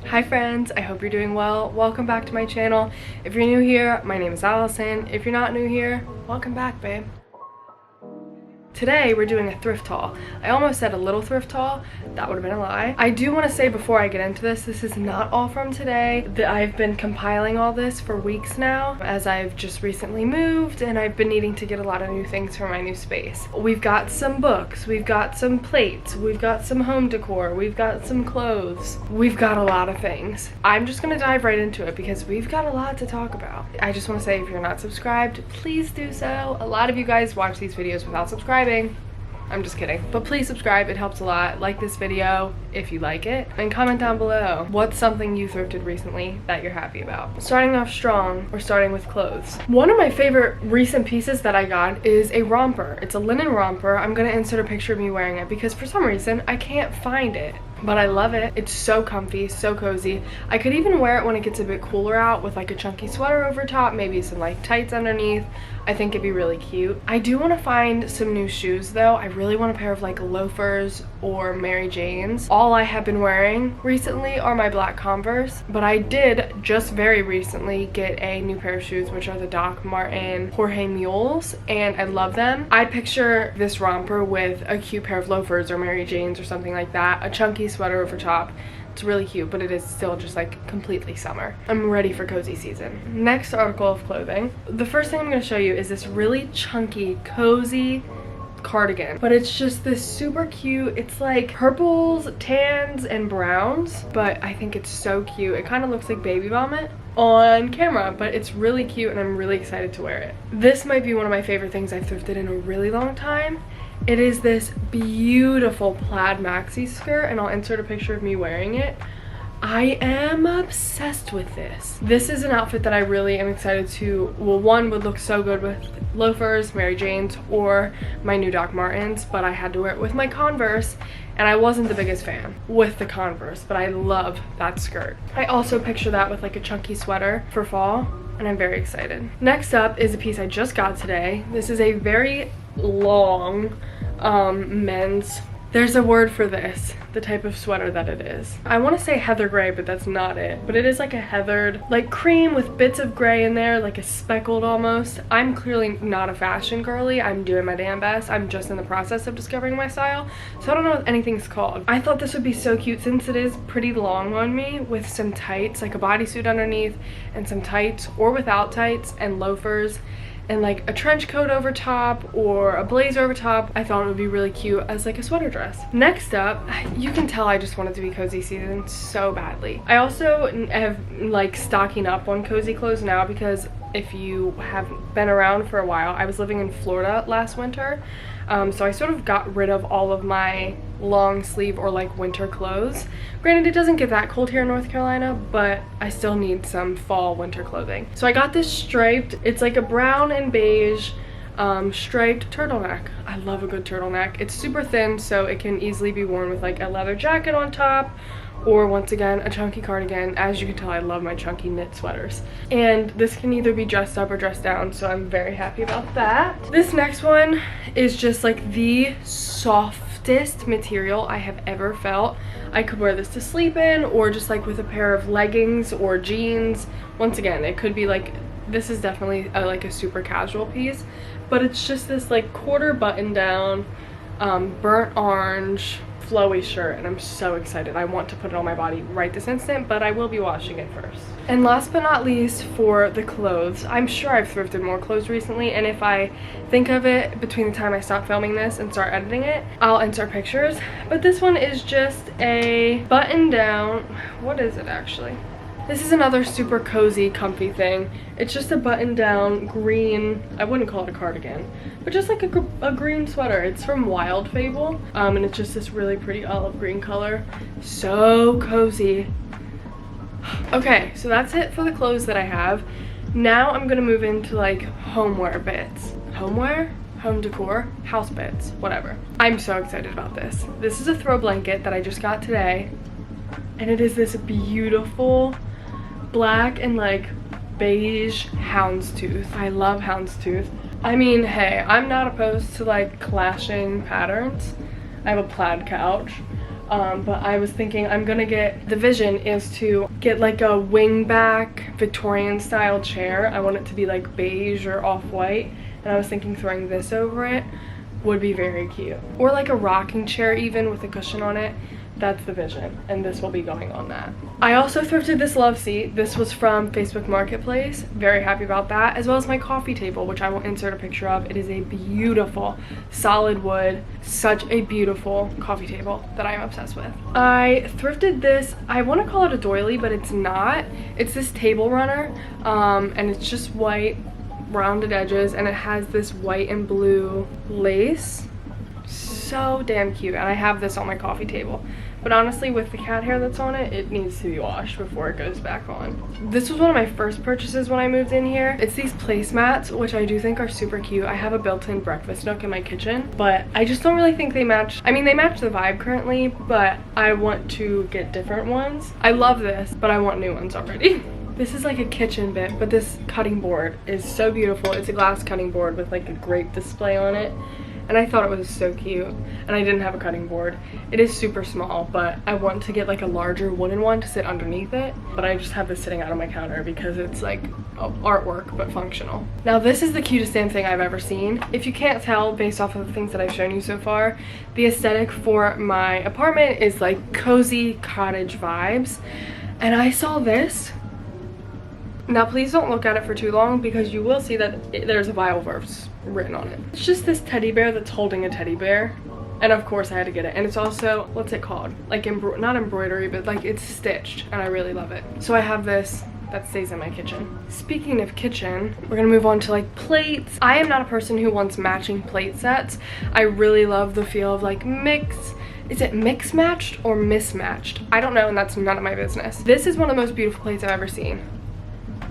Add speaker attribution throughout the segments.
Speaker 1: Hi friends, I hope you're doing well. Welcome back to my channel. If you're new here, my name is Allison. If you're not new here, welcome back, babe. Today we're doing a thrift haul. I almost said a little thrift haul. That would have been a lie. I do want to say before I get into this is not all from today. I've been compiling all this for weeks now as I've just recently moved and I've been needing to get a lot of new things for my new space. We've got some books, we've got some plates, we've got some home decor, we've got some clothes. We've got a lot of things. I'm just gonna dive right into it because we've got a lot to talk about. I just want to say if you're not subscribed, please do so. A lot of you guys watch these videos without subscribing. I'm just kidding. But please subscribe, it helps a lot. Like this video if you like it, and comment down below what's something you thrifted recently that you're happy about. Starting off strong, or starting with clothes. One of my favorite recent pieces that I got is a romper. It's a linen romper. I'm gonna insert a picture of me wearing it because for some reason I can't find it. But I love it. It's so comfy, so cozy. I could even wear it when it gets a bit cooler out with like a chunky sweater over top, maybe some like tights underneath. I think it'd be really cute. I do want to find some new shoes though. I really want a pair of like loafers or Mary Janes. All I have been wearing recently are my black Converse, but I did just very recently get a new pair of shoes, which are the Doc Martin Jorge Mules, and I love them. I picture this romper with a cute pair of loafers or Mary Janes or something like that, a chunky sweater over top. It's really cute, but it is still just like completely summer. I'm ready for cozy season. Next article of clothing. The first thing I'm going to show you is this really chunky, cozy cardigan, but it's just this super cute. It's like purples, tans, and browns, but I think it's so cute. It kind of looks like baby vomit on camera, but it's really cute and I'm really excited to wear it. This might be one of my favorite things I've thrifted in a really long time. It is this beautiful plaid maxi skirt, and I'll insert a picture of me wearing it. I am obsessed with this. This is an outfit that I really am excited to, well, one would look so good with loafers, Mary Janes, or my new Doc Martens, but I had to wear it with my Converse, and I wasn't the biggest fan with the Converse, but I love that skirt. I also picture that with like a chunky sweater for fall, and I'm very excited. Next up is a piece I just got today. This is a very long men's, there's a word for this, the type of sweater that it is. I want to say heather gray, but that's not it. But it is like a heathered, like cream with bits of gray in there, like a speckled almost. I'm clearly not a fashion girly. I'm doing my damn best. I'm just in the process of discovering my style. So I don't know what anything's called. I thought this would be so cute since it is pretty long on me with some tights, like a bodysuit underneath and some tights, or without tights and loafers, and like a trench coat over top or a blazer over top. I thought it would be really cute as like a sweater dress. Next up, you can tell I just wanted to be cozy season so badly. I also have like stocking up on cozy clothes now because if you have been around for a while, I was living in Florida last winter. So I sort of got rid of all of my long sleeve or like winter clothes. Granted, it doesn't get that cold here in North Carolina, but I still need some fall winter clothing. So I got this striped, it's like a brown and beige striped turtleneck. I love a good turtleneck. It's super thin, so it can easily be worn with like a leather jacket on top, or once again a chunky cardigan. As you can tell, I love my chunky knit sweaters, and this can either be dressed up or dressed down, so I'm very happy about that. This next one is just like the softest material I have ever felt. I could wear this to sleep in, or just like with a pair of leggings or jeans. Once again, it could be like, this is definitely like a super casual piece, but it's just this like quarter button down burnt orange flowy shirt, and I'm so excited. I want to put it on my body right this instant, but I will be washing it first. And last but not least, for the clothes, I'm sure I've thrifted more clothes recently, and if I think of it between the time I stop filming this and start editing it, I'll insert pictures. But this one is just a button down, what is it actually? This is another super cozy, comfy thing. It's just a button-down green, I wouldn't call it a cardigan, but just like a green sweater. It's from Wild Fable, and it's just this really pretty olive green color. So cozy. Okay, so that's it for the clothes that I have. Now I'm gonna move into like homeware bits. Homeware? Home decor? House bits? Whatever. I'm so excited about this. This is a throw blanket that I just got today, and it is this beautiful black and like beige houndstooth. I love houndstooth. I mean, hey, I'm not opposed to like clashing patterns. I have a plaid couch, but I was thinking I'm gonna get, the vision is to get like a wingback Victorian style chair. I want it to be like beige or off-white, and I was thinking throwing this over it would be very cute. Or like a rocking chair even with a cushion on it. That's the vision, and this will be going on that. I also thrifted this love seat. This was from Facebook Marketplace. Very happy about that, as well as my coffee table, which I will insert a picture of. It is a beautiful solid wood, such a beautiful coffee table that I am obsessed with. I thrifted this, I want to call it a doily, but it's not. It's this table runner, and it's just white rounded edges, and it has this white and blue lace. So damn cute, and I have this on my coffee table, but honestly with the cat hair that's on it, it needs to be washed before it goes back on. This was one of my first purchases when I moved in here. It's these placemats, which I do think are super cute. I have a built-in breakfast nook in my kitchen, but I just don't really think they match. I mean, they match the vibe currently, but I want to get different ones. I love this, but I want new ones already. This is like a kitchen bit, but this cutting board is so beautiful. It's a glass cutting board with like a grape display on it. And I thought it was so cute, and I didn't have a cutting board. It is super small, but I want to get like a larger wooden one to sit underneath it, but I just have this sitting out on my counter because it's like artwork but functional. Now this is the cutest damn thing I've ever seen. If you can't tell based off of the things that I've shown you so far, the aesthetic for my apartment is like cozy cottage vibes, and I saw this. Now please don't look at it for too long because you will see that there's a Bible verse written on it. It's just this teddy bear that's holding a teddy bear, and of course I had to get it. And it's also, what's it called, like not embroidery, but like it's stitched, and I really love it. So I have this that stays in my kitchen. Speaking of kitchen, we're gonna move on to like plates. I am not a person who wants matching plate sets. I really love the feel of like is it mix matched or mismatched? I don't know, and that's none of my business. This is one of the most beautiful plates I've ever seen.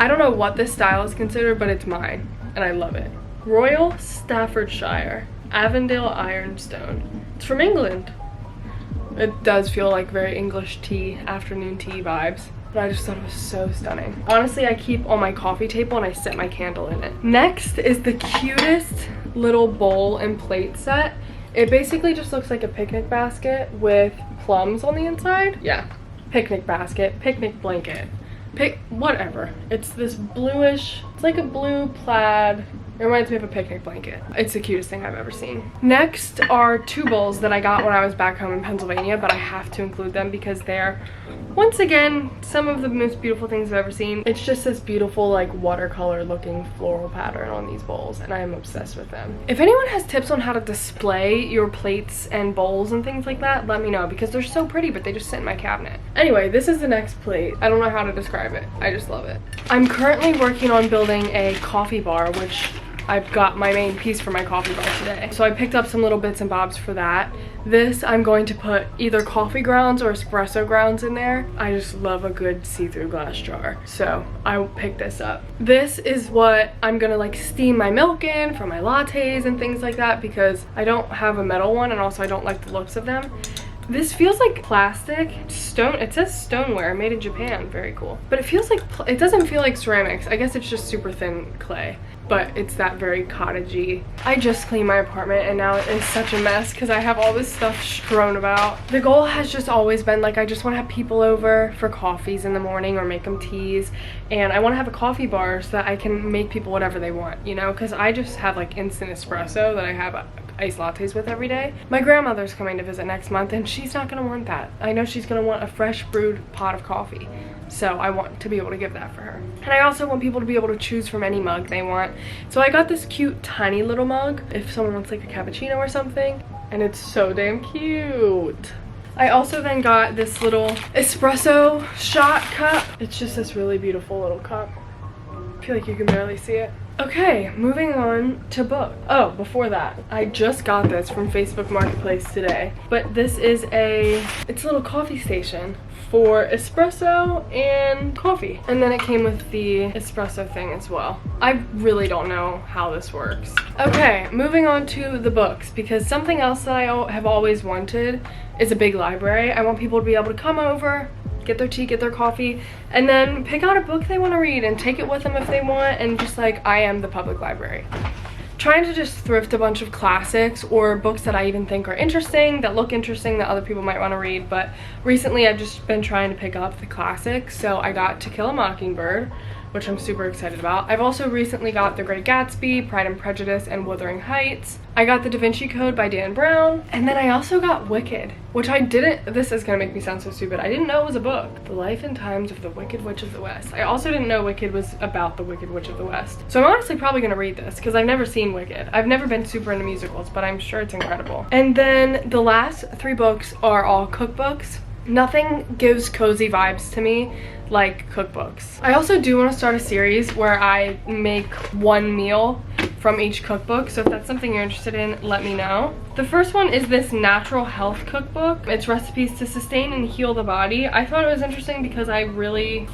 Speaker 1: I don't know what this style is considered, but it's mine, and I love it. Royal Staffordshire Avondale Ironstone. It's from England. It does feel like very English tea, afternoon tea vibes, but I just thought it was so stunning. Honestly, I keep on my coffee table and I set my candle in it. Next is the cutest little bowl and plate set. It basically just looks like a picnic basket with plums on the inside. Yeah, picnic basket, picnic blanket. Whatever. It's this bluish, it's like a blue plaid. It reminds me of a picnic blanket. It's the cutest thing I've ever seen. Next are two bowls that I got when I was back home in Pennsylvania, but I have to include them because they're, once again, some of the most beautiful things I've ever seen. It's just this beautiful like watercolor looking floral pattern on these bowls, and I am obsessed with them. If anyone has tips on how to display your plates and bowls and things like that, let me know because they're so pretty, but they just sit in my cabinet. Anyway, this is the next plate. I don't know how to describe it. I just love it. I'm currently working on building a coffee bar, which I've got my main piece for my coffee bar today. So I picked up some little bits and bobs for that. This, I'm going to put either coffee grounds or espresso grounds in there. I just love a good see-through glass jar. So I will pick this up. This is what I'm gonna like steam my milk in for my lattes and things like that because I don't have a metal one, and also I don't like the looks of them. This feels like plastic stone. It says stoneware, made in Japan. Very cool. But it feels like, it doesn't feel like ceramics. I guess it's just super thin clay, but it's that very cottagey. I just cleaned my apartment and now it is such a mess because I have all this stuff strewn about. The goal has just always been like, I just want to have people over for coffees in the morning or make them teas, and I want to have a coffee bar so that I can make people whatever they want, you know, because I just have like instant espresso that I have iced lattes with every day. My grandmother's coming to visit next month and she's not gonna want that. I know she's gonna want a fresh brewed pot of coffee. So I want to be able to give that for her. And I also want people to be able to choose from any mug they want. So I got this cute tiny little mug if someone wants like a cappuccino or something. And it's so damn cute. I also then got this little espresso shot cup. It's just this really beautiful little cup. I feel like you can barely see it. Okay, moving on to book. Oh, before that, I just got this from Facebook Marketplace today. But this is it's a little coffee station for espresso and coffee. And then it came with the espresso thing as well. I really don't know how this works. Okay, moving on to the books, because something else that I have always wanted is a big library. I want people to be able to come over, get their tea, get their coffee, and then pick out a book they want to read and take it with them if they want, and just like, I am the public library. trying to just thrift a bunch of classics or books that I even think are interesting, that look interesting, that other people might want to read. But recently I've just been trying to pick up the classics. So I got To Kill a Mockingbird, which I'm super excited about. I've also recently got The Great Gatsby, Pride and Prejudice, and Wuthering Heights. I got The Da Vinci Code by Dan Brown. And then I also got Wicked, which I didn't, this is gonna make me sound so stupid, I didn't know it was a book. The Life and Times of the Wicked Witch of the West. I also didn't know Wicked was about the Wicked Witch of the West. So I'm honestly probably gonna read this because I've never seen Wicked. I've never been super into musicals, but I'm sure it's incredible. And then the last 3 books are all cookbooks. Nothing gives cozy vibes to me like cookbooks. I also do want to start a series where I make one meal from each cookbook, so if that's something you're interested in, let me know. The first one is this natural health cookbook. It's recipes to sustain and heal the body. I thought it was interesting because I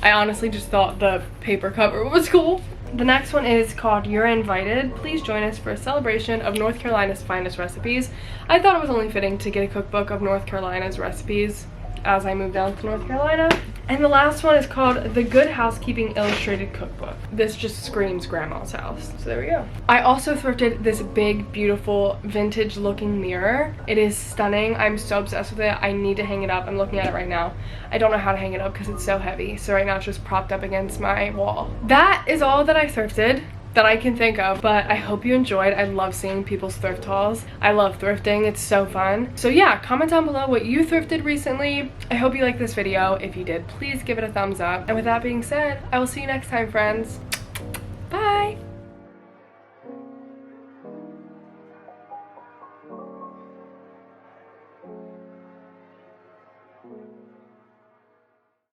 Speaker 1: honestly just thought the paper cover was cool. The next one is called You're Invited. Please join us for a celebration of North Carolina's finest recipes. I thought it was only fitting to get a cookbook of North Carolina's recipes as I moved down to North Carolina. And the last one is called The Good Housekeeping Illustrated Cookbook. This just screams grandma's house. So there we go. I also thrifted this big, beautiful, vintage looking mirror. It is stunning. I'm so obsessed with it. I need to hang it up. I'm looking at it right now. I don't know how to hang it up because it's so heavy. So right now it's just propped up against my wall. That is all that I thrifted that I can think of, but I hope you enjoyed. I love seeing people's thrift hauls. I love thrifting. It's so fun. So yeah, comment down below what you thrifted recently. I hope you liked this video. If you did, please give it a thumbs up. And with that being said, I will see you next time, friends.